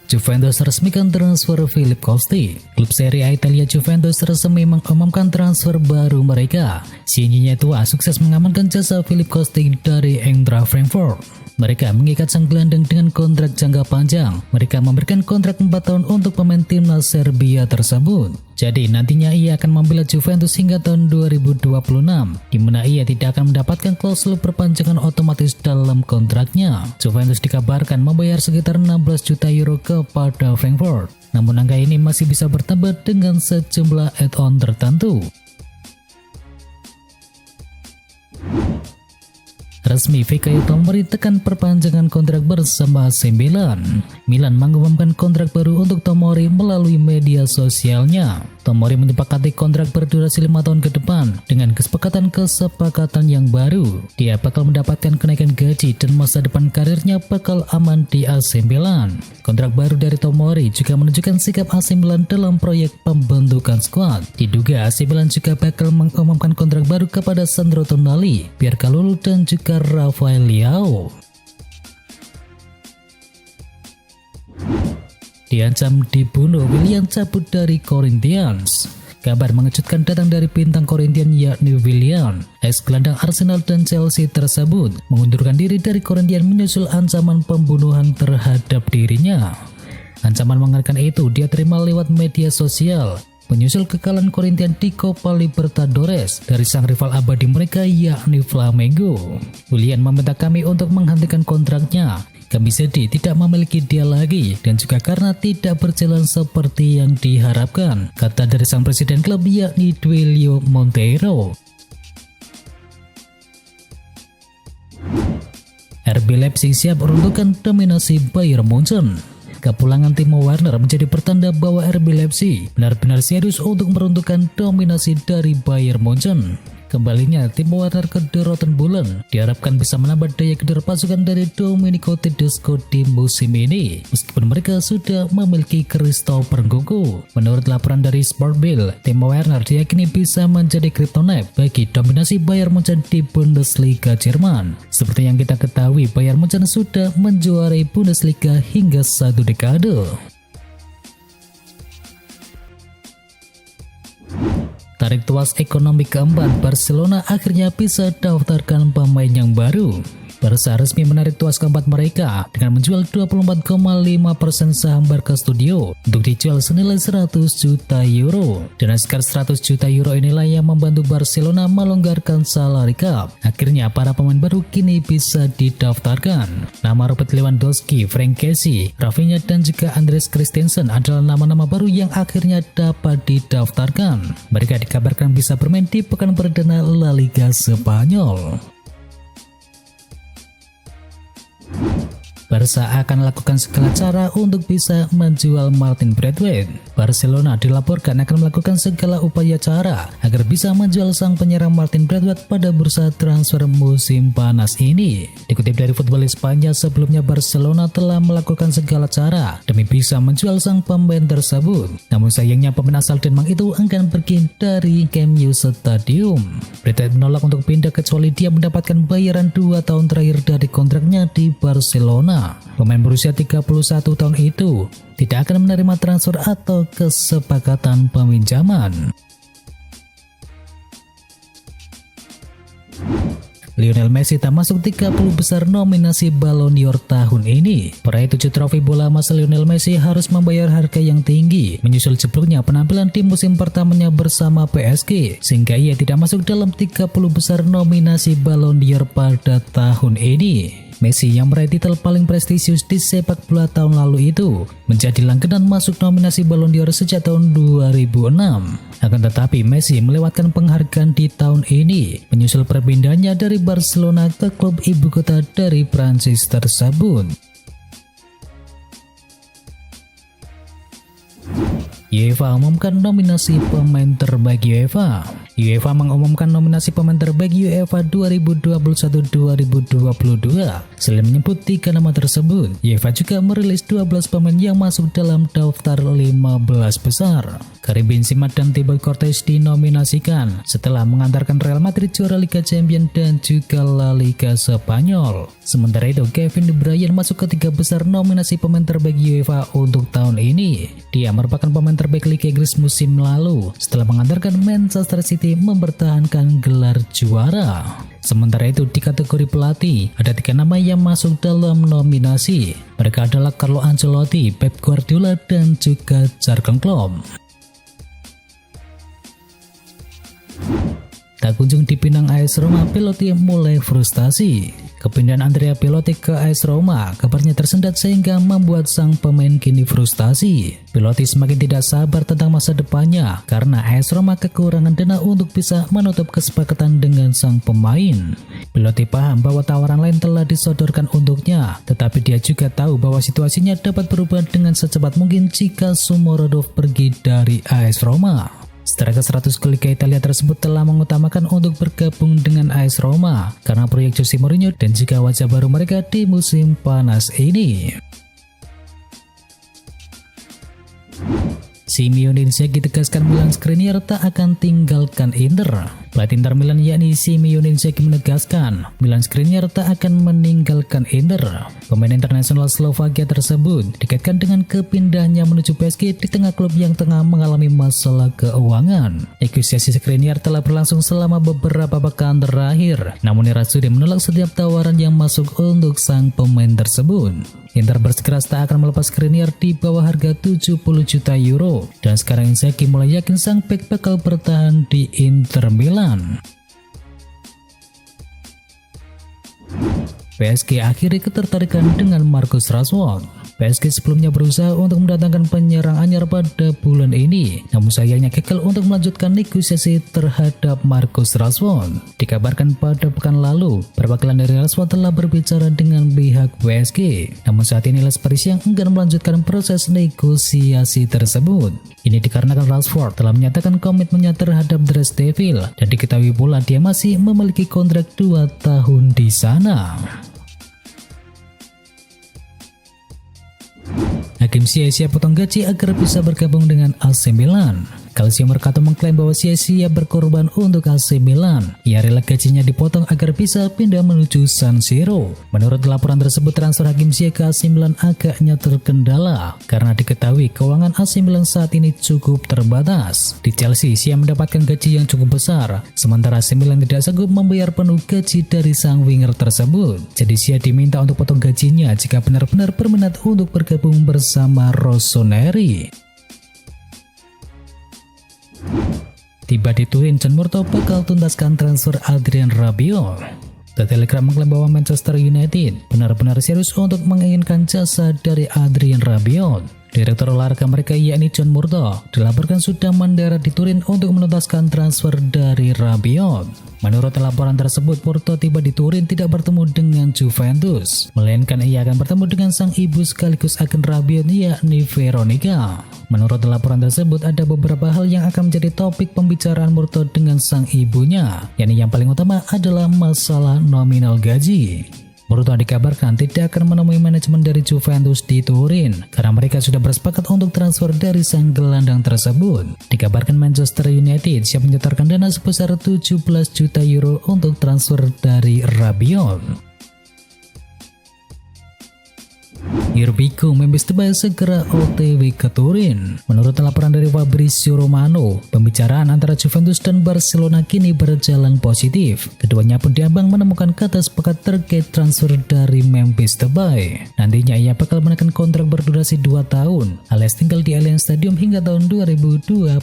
Juventus resmikan transfer Philippe Costi. Klub Serie A Italia Juventus resmi mengumumkan transfer baru mereka. Sinyinya tua sukses mengamankan jasa Philippe Costi dari Eintracht Frankfurt. Mereka mengikat sang gelandang dengan kontrak jangka panjang. Mereka memberikan kontrak 4 tahun untuk pemain timnas Serbia tersebut. Jadi nantinya ia akan membela Juventus hingga tahun 2026, di mana ia tidak akan mendapatkan klausul perpanjangan otomatis dalam kontraknya. Juventus dikabarkan membayar sekitar 16 juta euro kepada Frankfurt. Namun angka ini masih bisa bertambah dengan sejumlah add-on tertentu. Resmi Fikayo Tomori tekan perpanjangan kontrak bersama AC Milan. Milan mengumumkan kontrak baru untuk Tomori melalui media sosialnya. Tomori menyepakati kontrak berdurasi 5 tahun ke depan dengan kesepakatan yang baru. Dia bakal mendapatkan kenaikan gaji dan masa depan karirnya bakal aman di AC Milan. Kontrak baru dari Tomori juga menunjukkan sikap AC Milan dalam proyek pembentukan skuad. Diduga AC Milan juga bakal mengumumkan kontrak baru kepada Sandro Tonali, Pierre Kalulu dan juga Rafael Leao. Diancam dibunuh, Willian cabut dari Corinthians. Kabar mengejutkan datang dari bintang Corinthians yakni Willian. Ex-gelandang Arsenal dan Chelsea tersebut mengundurkan diri dari Corinthians menyusul ancaman pembunuhan terhadap dirinya. Ancaman mengerikan itu dia terima lewat media sosial menyusul kekalahan Corinthians di Copa Libertadores dari sang rival abadi mereka yakni Flamengo. Willian meminta kami untuk menghentikan kontraknya. Kami sedih tidak memiliki dia lagi dan juga karena tidak berjalan seperti yang diharapkan, kata dari sang presiden klub yakni Duilio Monteiro. RB Leipzig siap meruntuhkan dominasi Bayern Munchen. Kepulangan Timo Werner menjadi pertanda bahwa RB Leipzig benar-benar serius untuk meruntuhkan dominasi dari Bayern Munchen. Kembalinya Timo Werner ke The Roten Bullen diharapkan bisa menambah daya gedor pasukan dari Domenico Tedesco di musim ini, meskipun mereka sudah memiliki Christopher Nkunku. Menurut laporan dari Sportbild, Timo Werner diyakini bisa menjadi kryptonite bagi dominasi Bayern Munchen di Bundesliga Jerman. Seperti yang kita ketahui, Bayern Munchen sudah menjuarai Bundesliga hingga 1 dekade. Tarik tuas ekonomi keempat, Barcelona akhirnya bisa daftarkan pemain yang baru. Barca resmi menarik tuas keempat mereka dengan menjual 24,5% saham Barca Studio untuk dijual senilai 100 juta euro. Dan sekitar 100 juta euro inilah yang membantu Barcelona melonggarkan salary cap. Akhirnya para pemain baru kini bisa didaftarkan. Nama Robert Lewandowski, Frank Kessie, Rafinha dan juga Andres Christensen adalah nama-nama baru yang akhirnya dapat didaftarkan. Mereka dikabarkan bisa bermain di pekan perdana La Liga Spanyol. Barca akan lakukan segala cara untuk bisa menjual Martin Braithwaite. Barcelona dilaporkan akan melakukan segala upaya cara agar bisa menjual sang penyerang Martin Braithwaite pada bursa transfer musim panas ini. Dikutip dari Football Spanyol, sebelumnya Barcelona telah melakukan segala cara demi bisa menjual sang pemain tersebut. Namun sayangnya pemain asal Denmark itu akan pergi dari Camp Nou Stadium. Braithwaite menolak untuk pindah kecuali dia mendapatkan bayaran 2 tahun terakhir dari kontraknya di Barcelona. Pemain berusia 31 tahun itu tidak akan menerima transfer atau kesepakatan peminjaman. Lionel Messi tak masuk 30 besar nominasi Ballon d'Or tahun ini. Peraih 7 trofi bola emas Lionel Messi harus membayar harga yang tinggi menyusul jebloknya penampilan di musim pertamanya bersama PSG, sehingga ia tidak masuk dalam 30 besar nominasi Ballon d'Or pada tahun ini. Messi yang meraih titel paling prestisius di sepak bola tahun lalu itu menjadi langganan masuk nominasi Ballon d'Or sejak tahun 2006. Akan tetapi Messi melewatkan penghargaan di tahun ini menyusul perpindahannya dari Barcelona ke klub ibu kota dari Prancis tersebut. UEFA umumkan nominasi pemain terbaik UEFA. UEFA mengumumkan nominasi pemain terbaik UEFA 2021-2022. Selain menyebut 3 nama tersebut, UEFA juga merilis 12 pemain yang masuk dalam daftar 15 besar. Karim Benzema dan Thibaut Courtois dinominasikan setelah mengantarkan Real Madrid juara Liga Champions dan juga La Liga Spanyol. Sementara itu, Kevin De Bruyne masuk ke 3 besar nominasi pemain terbaik UEFA untuk tahun ini. Dia merupakan pemain terbaik Liga Inggris musim lalu setelah mengantarkan Manchester City mempertahankan gelar juara. Sementara itu di kategori pelatih, ada 3 nama yang masuk dalam nominasi. Mereka adalah Carlo Ancelotti, Pep Guardiola, dan juga Jurgen Klopp. Tak kunjung dipinang AS Roma, Belotti mulai frustasi. Kepindahan Andrea Belotti ke AS Roma kabarnya tersendat sehingga membuat sang pemain kini frustasi. Belotti semakin tidak sabar tentang masa depannya karena AS Roma kekurangan dana untuk bisa menutup kesepakatan dengan sang pemain. Belotti paham bahwa tawaran lain telah disodorkan untuknya, tetapi dia juga tahu bahwa situasinya dapat berubah dengan secepat mungkin jika Shomurodov pergi dari AS Roma. Striker 100 ke Liga Italia tersebut telah mengutamakan untuk bergabung dengan AS Roma karena proyek Jose Mourinho dan juga wajah baru mereka di musim panas ini. Simeone Inzaghi tegaskan Milan Skriniar tak akan tinggalkan Inter. Pelatih Inter Milan yakni Simeone Inzaghi menegaskan Milan Skriniar tak akan meninggalkan Inter. Pemain internasional Slovakia tersebut dikaitkan dengan kepindahannya menuju PSG di tengah klub yang tengah mengalami masalah keuangan. Negosiasi Skriniar telah berlangsung selama beberapa pekan terakhir, namun Nerazzurri menolak setiap tawaran yang masuk untuk sang pemain tersebut. Inter bersikeras tak akan melepas Skriniar di bawah harga 70 juta euro, dan sekarang Inzaghi mulai yakin sang bek bakal bertahan di Inter Milan. PSG akhiri ketertarikan dengan Marcus Rashford. PSG sebelumnya berusaha untuk mendatangkan penyerang anyar pada bulan ini, namun sayangnya gagal untuk melanjutkan negosiasi terhadap Marcus Rashford. Dikabarkan pada pekan lalu, perwakilan dari Rashford telah berbicara dengan pihak PSG, namun saat ini Les Parisiens enggan melanjutkan proses negosiasi tersebut. Ini dikarenakan Rashford telah menyatakan komitmennya terhadap Dres Devil, dan diketahui pula dia masih memiliki kontrak 2 tahun di sana. Hakim Ziyech siap potong gaji agar bisa bergabung dengan AC Milan. Calcio Mercato mengklaim bahwa Ziyech siap berkorban untuk AC Milan. Ia rela gajinya dipotong agar bisa pindah menuju San Siro. Menurut laporan tersebut, transfer Hakim Ziyech ke AC Milan agaknya terkendala karena diketahui keuangan AC Milan saat ini cukup terbatas. Di Chelsea, Ziyech mendapatkan gaji yang cukup besar, sementara AC Milan tidak sanggup membayar penuh gaji dari sang winger tersebut. Jadi Ziyech diminta untuk potong gajinya jika benar-benar berminat untuk bergabung bersama Rossoneri. Tiba di Turin, John Murtough bakal tuntaskan transfer Adrien Rabiot. The Telegraph mengklaim bahwa Manchester United benar-benar serius untuk menginginkan jasa dari Adrien Rabiot. Direktur olahraga mereka yakni John Murtough dilaporkan sudah mendarat di Turin untuk menuntaskan transfer dari Rabiot. Menurut laporan tersebut, Murtough tiba di Turin tidak bertemu dengan Juventus, melainkan ia akan bertemu dengan sang ibu sekaligus agen Rabiot yakni Veronica. Menurut laporan tersebut, ada beberapa hal yang akan menjadi topik pembicaraan Murtough dengan sang ibunya, yakni yang paling utama adalah masalah nominal gaji. Murtough dikabarkan tidak akan menemui manajemen dari Juventus di Turin karena mereka sudah bersepakat untuk transfer dari sang gelandang tersebut. Dikabarkan Manchester United siap menyetorkan dana sebesar 17 juta euro untuk transfer dari Rabiot. Here we go, Memphis Depay segera OTW ke Turin. Menurut laporan dari Fabrizio Romano, pembicaraan antara Juventus dan Barcelona kini berjalan positif. Keduanya pun diambang menemukan kata sepakat terkait transfer dari Memphis Depay. Nantinya ia bakal menekan kontrak berdurasi 2 tahun, alias tinggal di Allianz Stadium hingga tahun 2024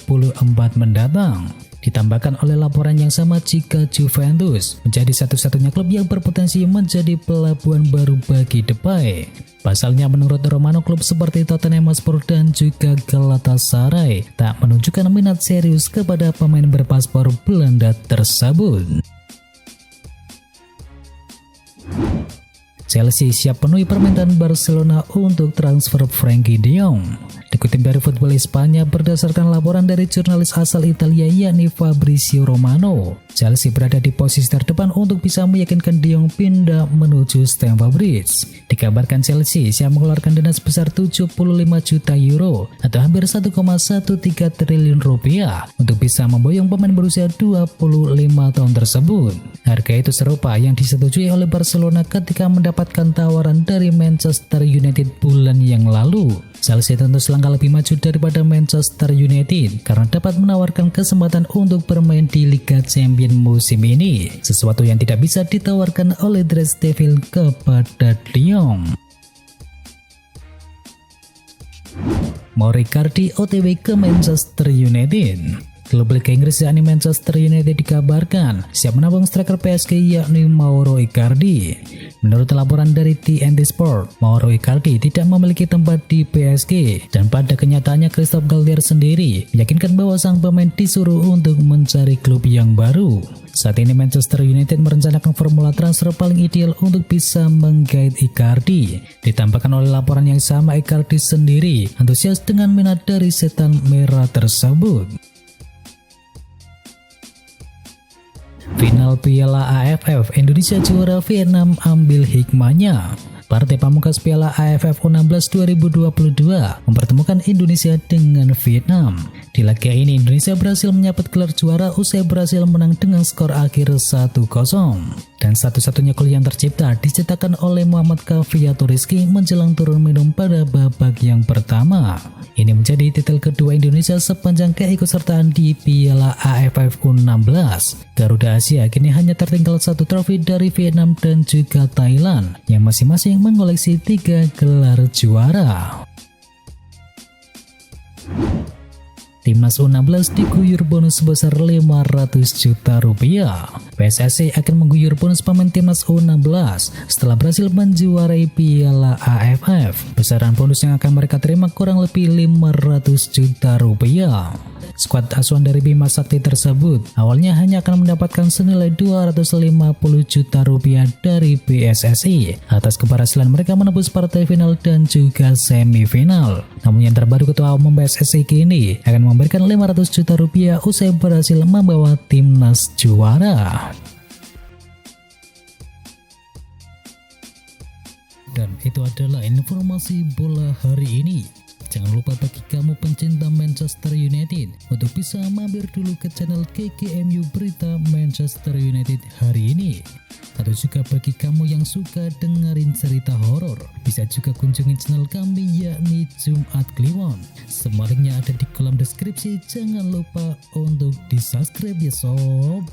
mendatang. Ditambahkan oleh laporan yang sama jika Juventus menjadi satu-satunya klub yang berpotensi menjadi pelabuhan baru bagi Depay. Pasalnya menurut Romano, klub seperti Tottenham Hotspur dan juga Galatasaray tak menunjukkan minat serius kepada pemain berpaspor Belanda tersebut. Chelsea siap penuhi permintaan Barcelona untuk transfer Frenkie de Jong. Dikutip dari Football Spanya berdasarkan laporan dari jurnalis asal Italia yakni Fabrizio Romano, Chelsea berada di posisi terdepan untuk bisa meyakinkan De Jong pindah menuju Stamford Bridge. Dikabarkan Chelsea siap mengeluarkan dana sebesar 75 juta euro atau hampir 1,13 triliun rupiah untuk bisa memboyong pemain berusia 25 tahun tersebut. Harga itu serupa yang disetujui oleh Barcelona ketika mendapatkan tawaran dari Manchester United bulan yang lalu. Chelsea tentu selangkah lebih maju daripada Manchester United karena dapat menawarkan kesempatan untuk bermain di Liga Champions musim ini, sesuatu yang tidak bisa ditawarkan oleh The Red Devils kepada De Jong. Mauro Icardi OTW ke Manchester United. Klub Liga Inggris yakni Manchester United dikabarkan siap menabung striker PSG yakni Mauro Icardi. Menurut laporan dari TNT Sport, Mauro Icardi tidak memiliki tempat di PSG dan pada kenyataannya Christophe Galtier sendiri meyakinkan bahwa sang pemain disuruh untuk mencari klub yang baru. Saat ini Manchester United merencanakan formula transfer paling ideal untuk bisa menggait Icardi. Ditambahkan oleh laporan yang sama, Icardi sendiri antusias dengan minat dari setan merah tersebut. Final Piala AFF, Indonesia juara, Vietnam ambil hikmahnya. Partai pamungkas Piala AFF U16 2022 mempertemukan Indonesia dengan Vietnam. Di laga ini Indonesia berhasil menyabet gelar juara usai berhasil menang dengan skor akhir 1-0. Dan satu-satunya gol yang tercipta dicetakkan oleh Muhammad Kafiyatu Rizky menjelang turun minum pada babak yang pertama. Ini menjadi titel kedua Indonesia sepanjang keikutsertaan di Piala AFF U16. Garuda Asia kini hanya tertinggal satu trofi dari Vietnam dan juga Thailand yang masing-masing mengoleksi 3 gelar juara. Timnas U16 diguyur bonus sebesar 500 juta rupiah. PSSI akan mengguyur bonus pemain Timnas U16 setelah berhasil menjuarai Piala AFF. Besaran bonus yang akan mereka terima kurang lebih 500 juta rupiah. Skuad asuhan dari Bima Sakti tersebut awalnya hanya akan mendapatkan senilai 250 juta rupiah dari PSSI atas keberhasilan mereka menembus partai final dan juga semifinal. Namun yang terbaru, Ketua Umum PSSI kini akan memberikan 500 juta rupiah usai berhasil membawa timnas juara. Dan itu adalah informasi bola hari ini. Jangan lupa bagi kamu pencinta Manchester United untuk bisa mampir dulu ke channel KKMU Berita Manchester United hari ini. Atau juga bagi kamu yang suka dengerin cerita horor, bisa juga kunjungi channel kami yakni Jumat Kliwon. Semua linknya ada di kolom deskripsi, jangan lupa untuk di subscribe ya sob.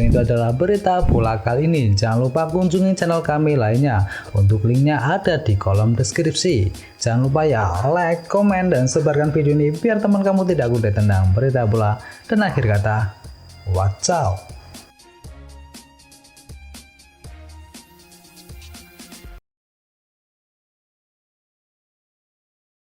Itu adalah berita bola kali ini. Jangan lupa kunjungi channel kami lainnya. Untuk linknya ada di kolom deskripsi. Jangan lupa ya like, komen, dan sebarkan video ini biar teman kamu tidak kudet tentang berita bola. Dan akhir kata, wacau.